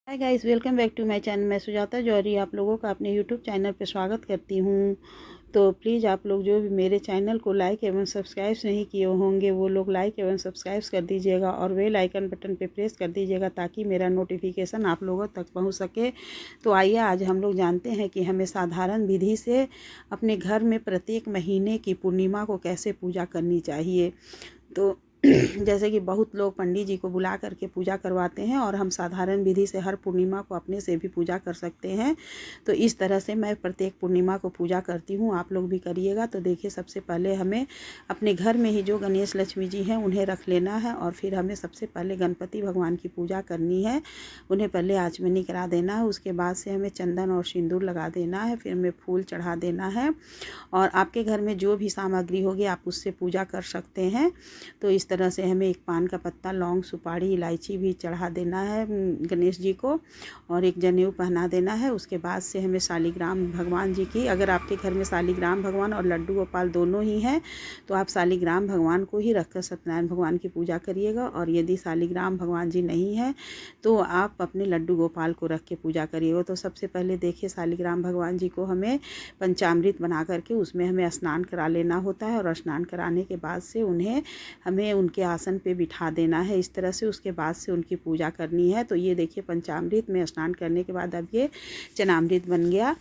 Hi guys, welcome back to my channel. मैं सुजाता जौहरी आप लोगों का अपने यूट्यूब चैनल पर स्वागत करती हूँ। तो प्लीज़ आप लोग जो भी मेरे चैनल को लाइक एवं सब्सक्राइब नहीं किए होंगे वो लोग लाइक एवं सब्सक्राइब कर दीजिएगा और बेल आइकन बटन पे प्रेस कर दीजिएगा ताकि मेरा नोटिफिकेशन आप लोगों तक पहुँच सके। तो आइए आज हम लोग जानते हैं कि हमें साधारण विधि से अपने घर में प्रत्येक महीने की पूर्णिमा को कैसे पूजा करनी चाहिए। तो जैसे कि बहुत लोग पंडित जी को बुला करके पूजा करवाते हैं और हम साधारण विधि से हर पूर्णिमा को अपने से भी पूजा कर सकते हैं। तो इस तरह से मैं प्रत्येक पूर्णिमा को पूजा करती हूँ, आप लोग भी करिएगा। तो देखिए, सबसे पहले हमें अपने घर में ही जो गणेश लक्ष्मी जी हैं उन्हें रख लेना है और फिर हमें सबसे पहले गणपति भगवान की पूजा करनी है। उन्हें पहले आचमनी करा देना है, उसके बाद से हमें चंदन और सिंदूर लगा देना है, फिर हमें फूल चढ़ा देना है और आपके घर में जो भी सामग्री होगी आप उससे पूजा कर सकते हैं। तो इस तरह से हमें एक पान का पत्ता, लौंग, सुपारी, इलायची भी चढ़ा देना है गणेश जी को और एक जनेऊ पहना देना है। उसके बाद से हमें शालिग्राम भगवान जी की, अगर आपके घर में शालिग्राम भगवान और लड्डू गोपाल दोनों ही हैं तो आप शालिग्राम भगवान को ही रखकर सत्यनारायण भगवान की पूजा करिएगा। और यदि शालिग्राम भगवान जी नहीं है तो आप अपने लड्डू गोपाल को रख के पूजा करिएगा। तो सबसे पहले देखिए, शालिग्राम भगवान जी को हमें पंचामृत बना करके उसमें हमें स्नान करा लेना होता है और स्नान कराने के बाद से उन्हें हमें उनके आसन पे बिठा देना है इस तरह से। उसके बाद से उनकी पूजा करनी है। तो ये देखिए, पंचामृत में स्नान करने के बाद अब ये चनामृत बन गया।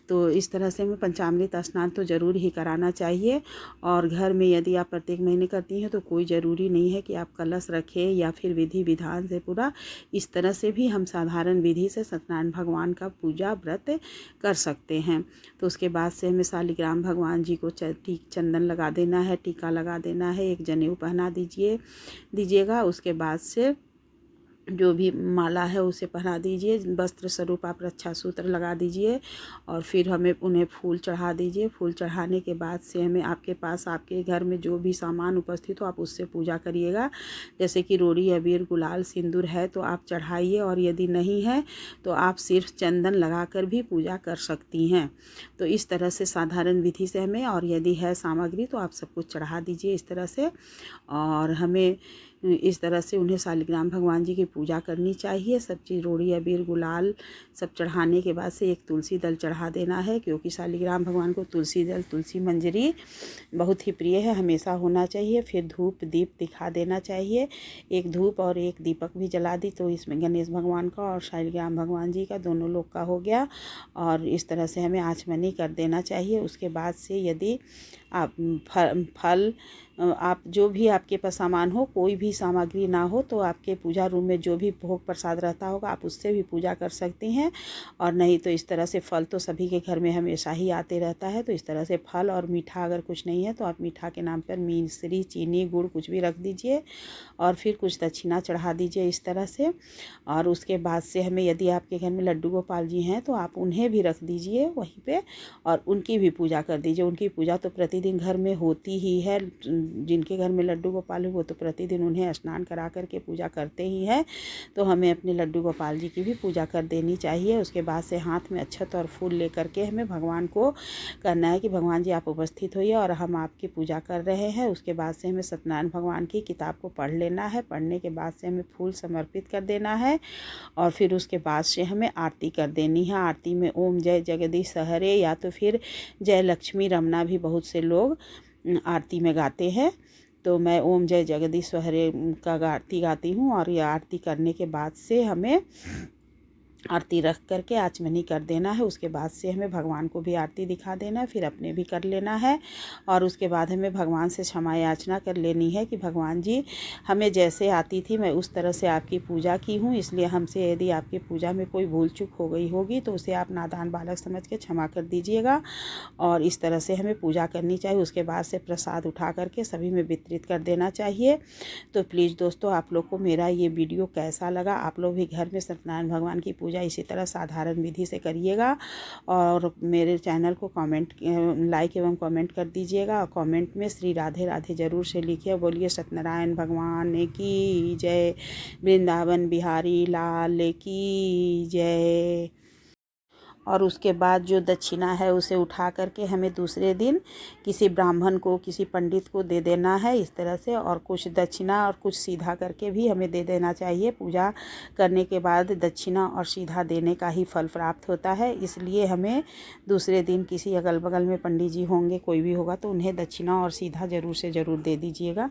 तो इस तरह से हमें पंचामृत स्नान तो ज़रूर ही कराना चाहिए। और घर में यदि आप प्रत्येक महीने करती हैं तो कोई ज़रूरी नहीं है कि आप कलश रखें या फिर विधि विधान से पूरा, इस तरह से भी हम साधारण विधि से सत्यनारायण भगवान का पूजा व्रत कर सकते हैं। तो उसके बाद से हमें शालिग्राम भगवान जी को चंदन लगा देना है, टीका लगा देना है, एक जनेऊ पहना दीजिएगा। उसके बाद से जो भी माला है उसे पहना दीजिए, वस्त्र स्वरूप आप रक्षा सूत्र लगा दीजिए और फिर हमें उन्हें फूल चढ़ा दीजिए। फूल चढ़ाने के बाद से हमें आपके पास आपके घर में जो भी सामान उपस्थित हो आप उससे पूजा करिएगा। जैसे कि रोड़ी, अबीर, गुलाल, सिंदूर है तो आप चढ़ाइए और यदि नहीं है तो आप सिर्फ चंदन लगाकर भी पूजा कर सकती हैं। तो इस तरह से साधारण विधि से हमें, और यदि है सामग्री तो आप सब कुछ चढ़ा दीजिए इस तरह से। और हमें इस तरह से उन्हें शालिग्राम भगवान जी की पूजा करनी चाहिए। सब चीज़, रोड़ी, अबीर, गुलाल सब चढ़ाने के बाद से एक तुलसी दल चढ़ा देना है, क्योंकि शालिग्राम भगवान को तुलसी दल, तुलसी मंजरी बहुत ही प्रिय है, हमेशा होना चाहिए। फिर धूप दीप दिखा देना चाहिए, एक धूप और एक दीपक भी जला दी। तो इसमें गणेश भगवान का और शालिग्राम भगवान जी का दोनों लोग का हो गया। और इस तरह से हमें आचमनी कर देना चाहिए। उसके बाद से यदि आप फल आप जो भी आपके पास सामान हो, कोई भी सामग्री ना हो तो आपके पूजा रूम में जो भी भोग प्रसाद रहता होगा आप उससे भी पूजा कर सकती हैं। और नहीं तो इस तरह से फल तो सभी के घर में हमेशा ही आते रहता है, तो इस तरह से फल और मीठा अगर कुछ नहीं है तो आप मीठा के नाम पर मिश्री, चीनी, गुड़ कुछ भी रख दीजिए और फिर कुछ दक्षिणा चढ़ा दीजिए इस तरह से। और उसके बाद से हमें, यदि आपके घर में लड्डू गोपाल जी हैं तो आप उन्हें भी रख दीजिए वहीं पे और उनकी भी पूजा कर दीजिए। उनकी पूजा तो प्रतिदिन घर में होती ही है। जिनके घर में लड्डू गोपाल है वो तो प्रतिदिन उन्हें स्नान करा करके पूजा करते ही हैं। तो हमें अपने लड्डू गोपाल जी की भी पूजा कर देनी चाहिए। उसके बाद से हाथ में अक्षत और फूल लेकर के हमें भगवान को करना है कि भगवान जी आप उपस्थित होइए और हम आपकी पूजा कर रहे हैं। उसके बाद से हमें सत्यनारायण भगवान की किताब को पढ़ लेना है। पढ़ने के बाद से हमें फूल समर्पित कर देना है और फिर उसके बाद से हमें आरती कर देनी है। आरती में ओम जय जगदीश हरे या तो फिर जय लक्ष्मी रमना भी बहुत से लोग आरती में गाते हैं। तो मैं ओम जय जगदीश हरे का आरती गाती हूँ। और ये आरती करने के बाद से हमें आरती रख करके आचमनी कर देना है। उसके बाद से हमें भगवान को भी आरती दिखा देना है, फिर अपने भी कर लेना है। और उसके बाद हमें भगवान से क्षमा याचना कर लेनी है कि भगवान जी, हमें जैसे आती थी मैं उस तरह से आपकी पूजा की हूँ, इसलिए हमसे यदि आपकी पूजा में कोई भूल चूक हो गई होगी तो उसे आप नादान बालक समझ के क्षमा कर दीजिएगा। और इस तरह से हमें पूजा करनी चाहिए। उसके बाद से प्रसाद उठा करके सभी में वितरित कर देना चाहिए। तो प्लीज़ दोस्तों, आप लोग को मेरा ये वीडियो कैसा लगा? आप लोग भी घर में सत्यनारायण भगवान की पूजा इसी तरह साधारण विधि से करिएगा और मेरे चैनल को लाइक एवं कमेंट कर दीजिएगा। और कमेंट में श्री राधे राधे ज़रूर से लिखिए। बोलिए सत्यनारायण भगवान की जय, वृंदावन बिहारी लाल की जय। और उसके बाद जो दक्षिणा है उसे उठा करके हमें दूसरे दिन किसी ब्राह्मण को, किसी पंडित को दे देना है इस तरह से। और कुछ दक्षिणा और कुछ सीधा करके भी हमें दे देना चाहिए। पूजा करने के बाद दक्षिणा और सीधा देने का ही फल प्राप्त होता है, इसलिए हमें दूसरे दिन किसी अगल बगल में पंडित जी होंगे, कोई भी होगा तो उन्हें दक्षिणा और सीधा ज़रूर से ज़रूर दे दीजिएगा।